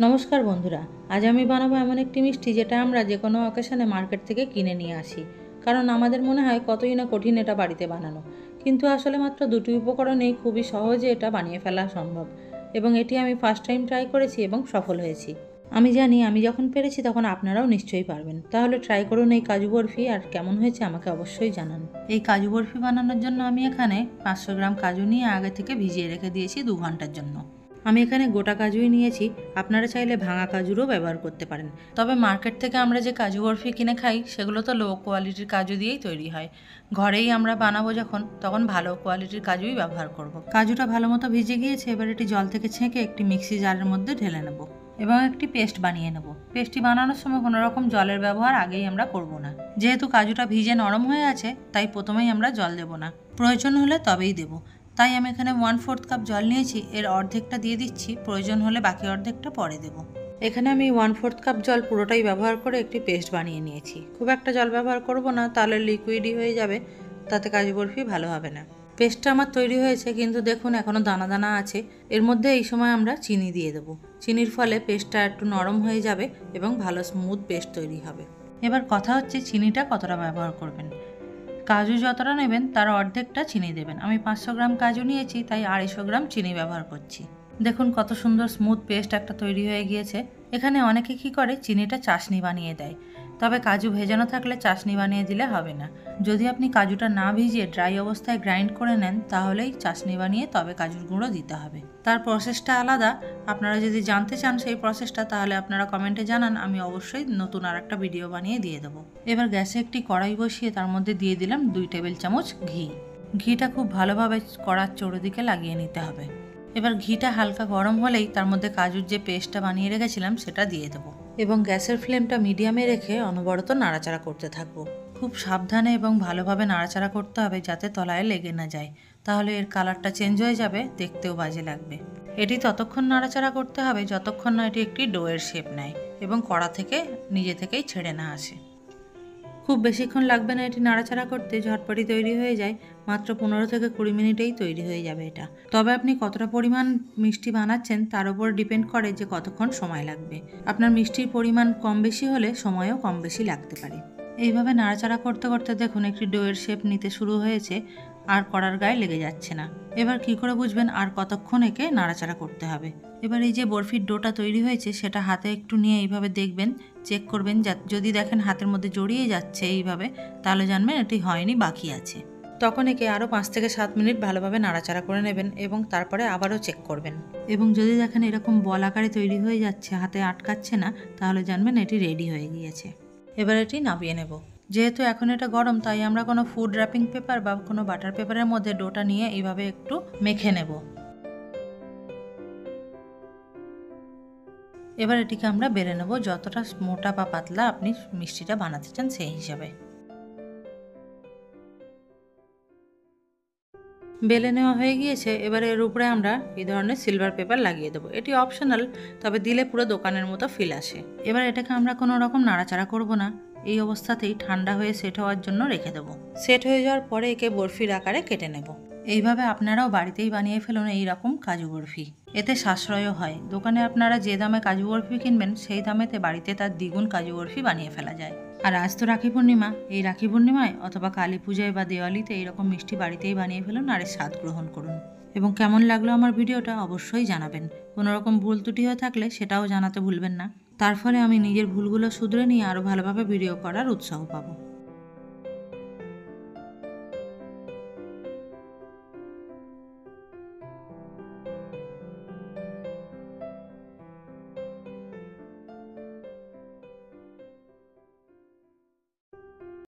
নমস্কার বন্ধুরা, আজ আমি বানাবো এমন একটি মিষ্টি যেটা আমরা যে কোনো অকেশনে মার্কেট থেকে কিনে নিয়ে আসি। কারণ আমাদের মনে হয় কতই না কঠিন এটা বাড়িতে বানানো, কিন্তু আসলে মাত্র দুটি উপকরণেই খুবই সহজে এটা বানিয়ে ফেলা সম্ভব। এবং এটি আমি ফার্স্ট টাইম ট্রাই করেছি এবং সফল হয়েছি। আমি জানি আমি যখন পেরেছি তখন আপনারাও নিশ্চয়ই পারবেন। তাহলে ট্রাই করুন এই কাজু বরফি, আর কেমন হয়েছে আমাকে অবশ্যই জানান। এই কাজু বরফি বানানোর জন্য আমি এখানে 500 গ্রাম কাজু নিয়ে আগে থেকে ভিজিয়ে রেখে দিয়েছি 2 ঘন্টার জন্য। আমি এখানে গোটা কাজুই নিয়েছি, আপনারা চাইলে ভাঙা কাজুরও ব্যবহার করতে পারেন। তবে মার্কেট থেকে আমরা যে কাজু বরফি কিনে খাই সেগুলো তো লো কোয়ালিটির কাজু দিয়েই তৈরি হয়। ঘরেই আমরা বানাবো যখন, তখন ভালো কোয়ালিটির কাজুই ব্যবহার করব। কাজুটা ভালো মতো ভিজে গিয়েছে, এবার এটি জল থেকে ছেঁকে একটি মিক্সি জারের মধ্যে ঢেলে নেব এবং একটি পেস্ট বানিয়ে নেব। পেস্টটি বানানোর সময় কোনো রকম জলের ব্যবহার আগেই আমরা করব না। যেহেতু কাজুটা ভিজে নরম হয়ে আছে, তাই প্রথমেই আমরা জল দেব না, প্রয়োজন হলে তবেই দেব। তাই আমি এখানে 1/4 কাপ জল নিয়েছি, এর অর্ধেকটা দিয়ে দিচ্ছি, প্রয়োজন হলে বাকি অর্ধেকটা পরে দেব। এখানে আমি 1/4 কাপ জল পুরোটাই ব্যবহার করে একটি পেস্ট বানিয়ে নিয়েছি। খুব একটা জল ব্যবহার করব না, তাহলে লিকুইডই হয়ে যাবে, তাতে কাজু বরফি ভালো হবে না। পেস্টটা আমার তৈরি হয়েছে, কিন্তু দেখুন এখনও দানা দানা আছে। এর মধ্যে এই সময় আমরা চিনি দিয়ে দেবো। চিনির ফলে পেস্টটা একটু নরম হয়ে যাবে এবং ভালো স্মুথ পেস্ট তৈরি হবে। এবার কথা হচ্ছে চিনিটা কতটা ব্যবহার করবেন। কাজু যতটা নেবেন তার অর্ধেকটা চিনি দেবেন। আমি 500 গ্রাম কাজু নিয়েছি, তাই 250 গ্রাম চিনি ব্যবহার করছি। দেখুন কত সুন্দর স্মুথ পেস্ট একটা তৈরি হয়ে গিয়েছে। এখানে অনেকে কী করে, চিনিটা চাশনি বানিয়ে দেয়। তবে কাজু ভেজানো থাকলে চাশনি বানিয়ে দিলে হবে না। যদি আপনি কাজুটা না ভিজিয়ে ড্রাই অবস্থায় গ্রাইন্ড করে নেন, তাহলেই চাশনি বানিয়ে তবে কাজুর গুঁড়ো দিতে হবে। তার প্রসেসটা আলাদা। আপনারা যদি জানতে চান সেই প্রসেসটা, তাহলে আপনারা কমেন্টে জানান, আমি অবশ্যই নতুন আর একটা ভিডিও বানিয়ে দিয়ে দেবো। এবার গ্যাসে একটি কড়াই বসিয়ে তার মধ্যে দিয়ে দিলাম 2 টেবিল চামচ ঘি। ঘিটা খুব ভালোভাবে কড়ার চারিদিকে লাগিয়ে নিতে হবে। এবার ঘিটা হালকা গরম হলেই তার মধ্যে কাজুর যে পেস্টটা বানিয়ে রেখেছিলাম সেটা দিয়ে দেবো এবং গ্যাসের ফ্লেমটা মিডিয়ামে রেখে অনবরত নাড়াচাড়া করতে থাকবো। খুব সাবধানে এবং ভালোভাবে নাড়াচাড়া করতে হবে যাতে তলায় লেগে না যায়, তাহলে এর কালারটা চেঞ্জ হয়ে যাবে, দেখতেও বাজে লাগবে। এটি ততক্ষণ নাড়াচাড়া করতে হবে যতক্ষণ না এটি একটি ডোয়ের শেপ নেয় এবং কড়া থেকে নিজে থেকেই ছেড়ে না আসে। খুব বেশিক্ষণ লাগবে না এটি নাড়াচাড়া করতে, ঝটপটি তৈরি হয়ে যায়। মাত্র 15 থেকে 20 মিনিটেই তৈরি হয়ে যাবে এটা। তবে আপনি কতটা পরিমাণ মিষ্টি বানাচ্ছেন তার উপর ডিপেন্ড করে যে কতক্ষণ সময় লাগবে। আপনার মিষ্টির পরিমাণ কম বেশি হলে সময়ও কম বেশি লাগতে পারে। এইভাবে নাড়াচাড়া করতে করতে দেখুন একটি ডোয়ের শেপ নিতে শুরু হয়েছে, আর কড়ার গায়ে লেগে যাচ্ছে না। এবার কি করে বুঝবেন আর কতক্ষণ একে নাড়াচাড়া করতে হবে। এবার এই যে বরফির ডোটা তৈরি হয়েছে সেটা হাতে একটু নিয়ে এইভাবে দেখবেন, চেক করবেন। যদি দেখেন হাতের মধ্যে জড়িয়ে যাচ্ছে এইভাবে, তাহলে জানবেন এটি হয়নি, বাকি আছে। তখন একে আরও 5 থেকে 7 মিনিট ভালোভাবে নাড়াচাড়া করে নেবেন এবং তারপরে আবারও চেক করবেন। এবং যদি দেখেন এরকম বল আকারে তৈরি হয়ে যাচ্ছে, হাতে আটকাচ্ছে না, তাহলে জানবেন এটি রেডি হয়ে গিয়েছে। এবার এটি নামিয়ে নেব। যেহেতু এখন এটা গরম, তাই আমরা কোনো ফুড র্যাপিং পেপার বা কোনো বাটার পেপারের মধ্যে ডোটা নিয়ে এইভাবে একটু মেখে নেব। এবার এটিকে আমরা বেলে নেব, যতটা মোটা বা পাতলা আপনি মিষ্টিটা বানাতে চান সেই হিসাবে। বেলে নেওয়া হয়ে গিয়েছে। এবার এর উপরে আমরা এই ধরনের সিলভার পেপার লাগিয়ে দেবো। এটি অপশনাল, তবে দিলে পুরো দোকানের মতো ফিল আসে। এবার এটাকে আমরা কোনো রকম নাড়াচাড়া করব না, এই অবস্থাতেই ঠান্ডা হয়ে সেট হওয়ার জন্য রেখে দেবো। সেট হয়ে যাওয়ার পরে একে বরফির আকারে কেটে নেব। এইভাবে আপনারাও বাড়িতেই বানিয়ে ফেলুন এই রকম কাজু বরফি। এতে সাশ্রয়ও হয়। দোকানে আপনারা যে দামে কাজু বরফি কিনবেন সেই দামেতে বাড়িতে তার দ্বিগুণ কাজু বরফি বানিয়ে ফেলা যায়। আর আজ তো রাখি পূর্ণিমা, এই রাখি পূর্ণিমায় অথবা কালী পূজায় বা দেওয়ালিতে এইরকম মিষ্টি বাড়িতেই বানিয়ে ফেলুন আর এর স্বাদ গ্রহণ করুন। এবং কেমন লাগলো আমার ভিডিওটা অবশ্যই জানাবেন। কোনো রকম ভুল ত্রুটি হয়ে থাকলে সেটাও জানাতে ভুলবেন না। তার ফলে আমি নিজের ভুলগুলো শুধরে নিয়ে আরও ভালোভাবে ভিডিও করার উৎসাহ পাবো।